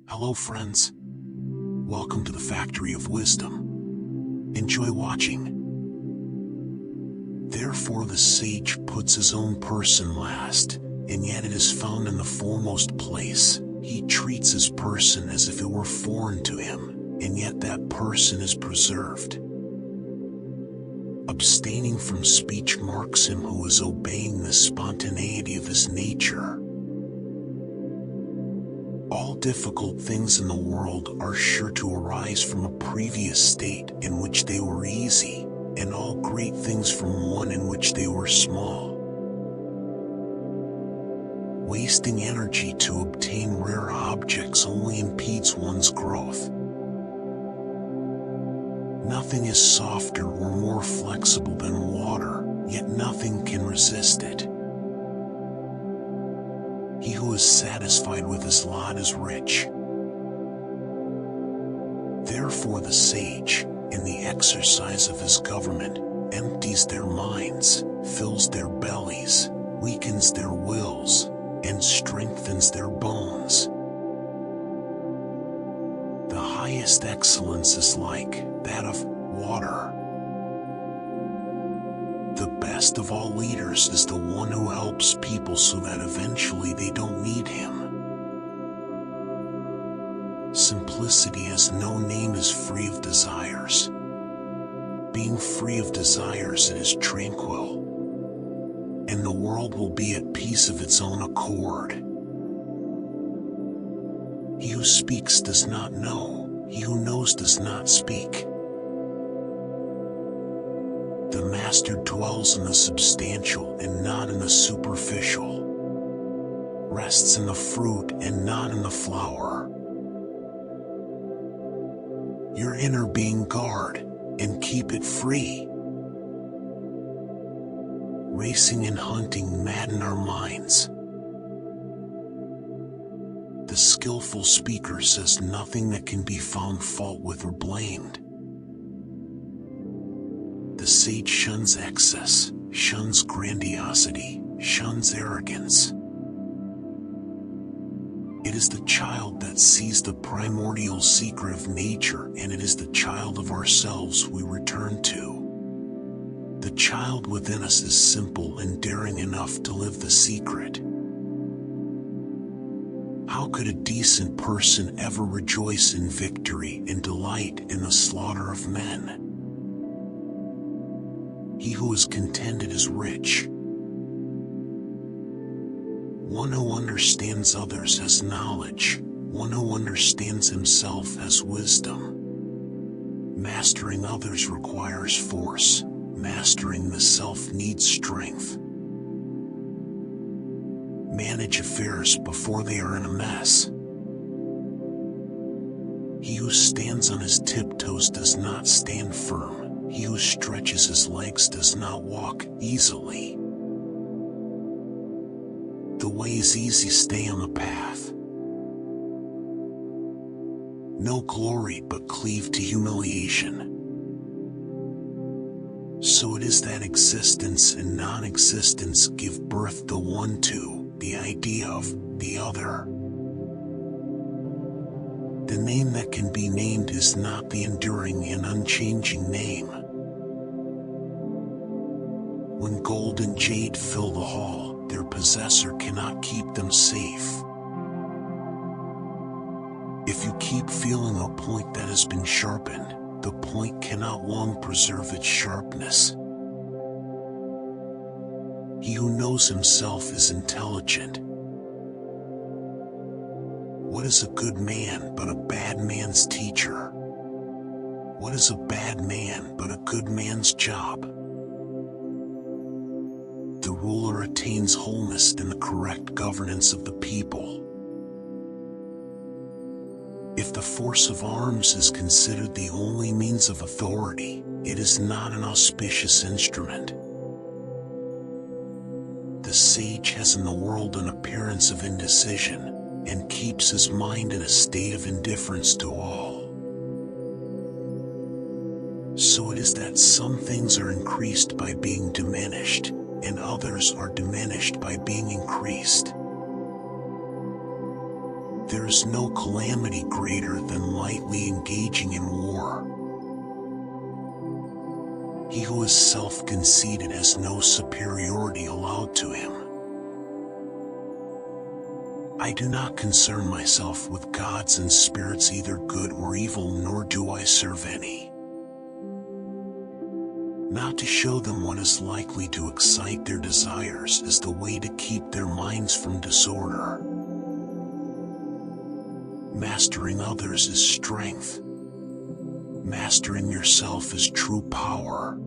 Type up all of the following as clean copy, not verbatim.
Hello friends. Welcome to the Factory of Wisdom. Enjoy watching. Therefore the sage puts his own person last, and yet it is found in the foremost place. He treats his person as if it were foreign to him, and yet that person is preserved. Abstaining from speech marks him who is obeying the spontaneity of his nature. All difficult things in the world are sure to arise from a previous state in which they were easy, and all great things from one in which they were small. Wasting energy to obtain rare objects only impedes one's growth. Nothing is softer or more flexible than water, yet nothing can resist it. He who is satisfied with his lot is rich. Therefore the sage, in the exercise of his government, empties their minds, fills their bellies, weakens their wills, and strengthens their bones. The highest excellence is like that of water. The best of all leaders is the one who helps people so that eventually they don't need him. Simplicity has no name, is free of desires. Being free of desires, it is tranquil, and the world will be at peace of its own accord. He who speaks does not know, he who knows does not speak. The master dwells in the substantial and not in the superficial, rests in the fruit and not in the flower. Your inner being guard, and keep it free. Racing and hunting madden our minds. The skillful speaker says nothing that can be found fault with or blamed. The sage shuns excess, shuns grandiosity, shuns arrogance. It is the child that sees the primordial secret of nature, and it is the child of ourselves we return to. The child within us is simple and daring enough to live the secret. How could a decent person ever rejoice in victory and delight in the slaughter of men? He who is contented is rich. One who understands others has knowledge. One who understands himself has wisdom. Mastering others requires force. Mastering the self needs strength. Manage affairs before they are in a mess. He who stands on his tiptoes does not stand firm. He who stretches his legs does not walk easily. The way is easy, stay on the path. No glory but cleave to humiliation. So it is that existence and non-existence give birth the one to the idea of the other. The name that can be named is not the enduring and unchanging name. When gold and jade fill the hall, their possessor cannot keep them safe. If you keep feeling a point that has been sharpened, the point cannot long preserve its sharpness. He who knows himself is intelligent. What is a good man but a bad man's teacher? What is a bad man but a good man's job? The ruler attains wholeness in the correct governance of the people. If the force of arms is considered the only means of authority, it is not an auspicious instrument. The sage has in the world an appearance of indecision, and keeps his mind in a state of indifference to all. So it is that some things are increased by being diminished, and others are diminished by being increased. There is no calamity greater than lightly engaging in war. He who is self-conceited has no superiority allowed to him. I do not concern myself with gods and spirits, either good or evil, nor do I serve any. Not to show them what is likely to excite their desires is the way to keep their minds from disorder. Mastering others is strength. Mastering yourself is true power.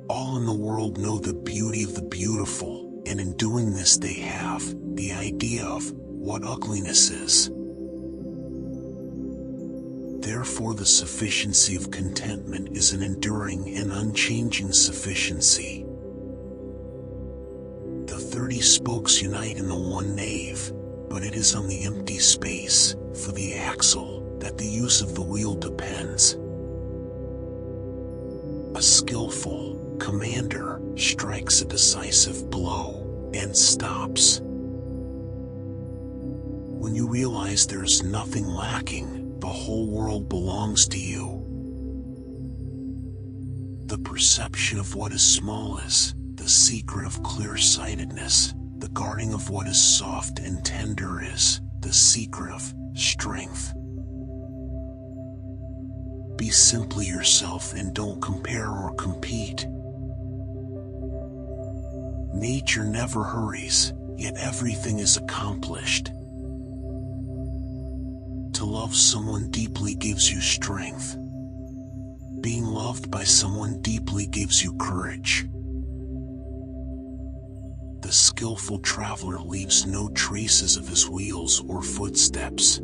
All in the world know the beauty of the beautiful, and in doing this they have the idea of what ugliness is. Therefore, the sufficiency of contentment is an enduring and unchanging sufficiency. The 30 spokes unite in the one nave, but it is on the empty space, for the axle, that the use of the wheel depends. A skillful commander strikes a decisive blow and stops. When you realize there is nothing lacking, the whole world belongs to you. The perception of what is small is the secret of clear-sightedness. The guarding of what is soft and tender is the secret of strength. Be simply yourself and don't compare or compete. Nature never hurries, yet everything is accomplished. To love someone deeply gives you strength. Being loved by someone deeply gives you courage. The skillful traveler leaves no traces of his wheels or footsteps.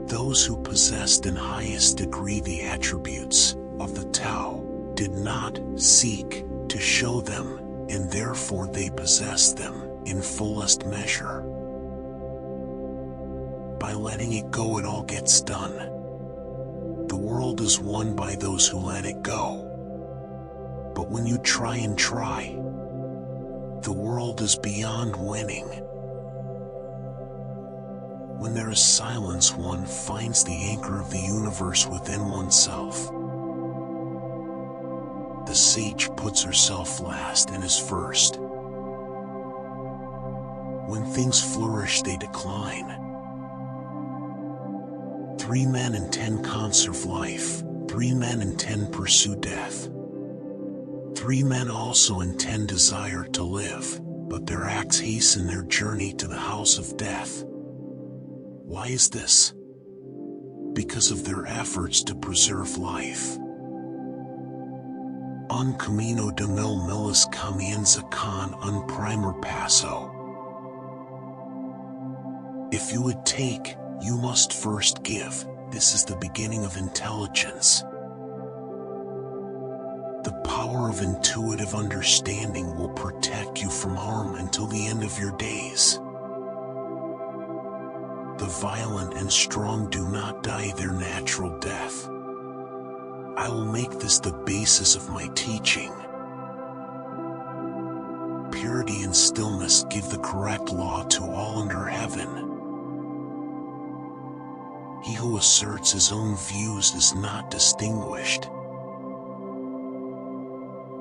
Those who possessed in highest degree the attributes of the Tao did not seek to show them, and therefore they possessed them in fullest measure. By letting it go, it all gets done. The world is won by those who let it go. But when you try and try, the world is beyond winning. When there is silence, one finds the anchor of the universe within oneself. The sage puts herself last and is first. When things flourish, they decline. 3 men in 10 conserve life, 3 men in 10 pursue death. 3 men also in 10 desire to live, but their acts hasten their journey to the house of death. Why is this? Because of their efforts to preserve life. Un camino de 1000 millas comienza con un primer paso. If you would take, you must first give. This is the beginning of intelligence. The power of intuitive understanding will protect you from harm until the end of your days. The violent and strong do not die their natural death. I will make this the basis of my teaching. Purity and stillness give the correct law to all under heaven. He who asserts his own views is not distinguished.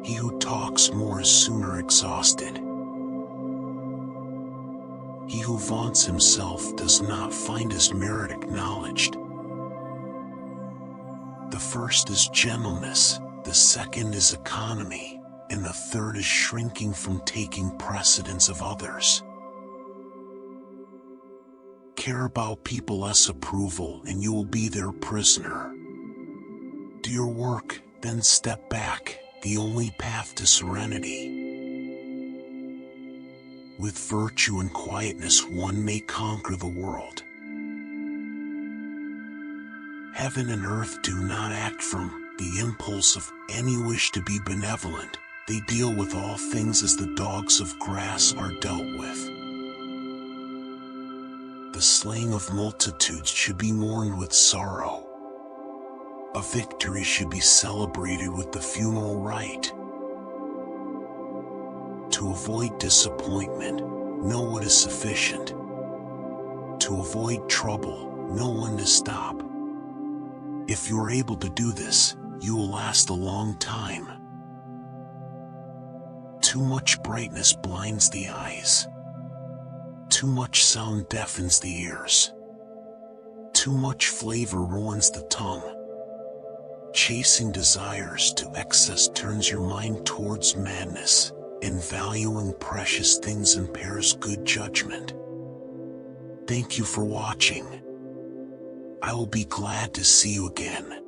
He who talks more is sooner exhausted. He who vaunts himself does not find his merit acknowledged. The first is gentleness, the second is economy, and the third is shrinking from taking precedence of others. Care about people less approval and you will be their prisoner. Do your work, then step back, the only path to serenity. With virtue and quietness one may conquer the world. Heaven and earth do not act from the impulse of any wish to be benevolent. They deal with all things as the dogs of grass are dealt with. The slaying of multitudes should be mourned with sorrow. A victory should be celebrated with the funeral rite. To avoid disappointment, know what is sufficient. To avoid trouble, know when to stop. If you are able to do this, you will last a long time. Too much brightness blinds the eyes. Too much sound deafens the ears. Too much flavor ruins the tongue. Chasing desires to excess turns your mind towards madness, and valuing precious things impairs good judgment. Thank you for watching. I will be glad to see you again.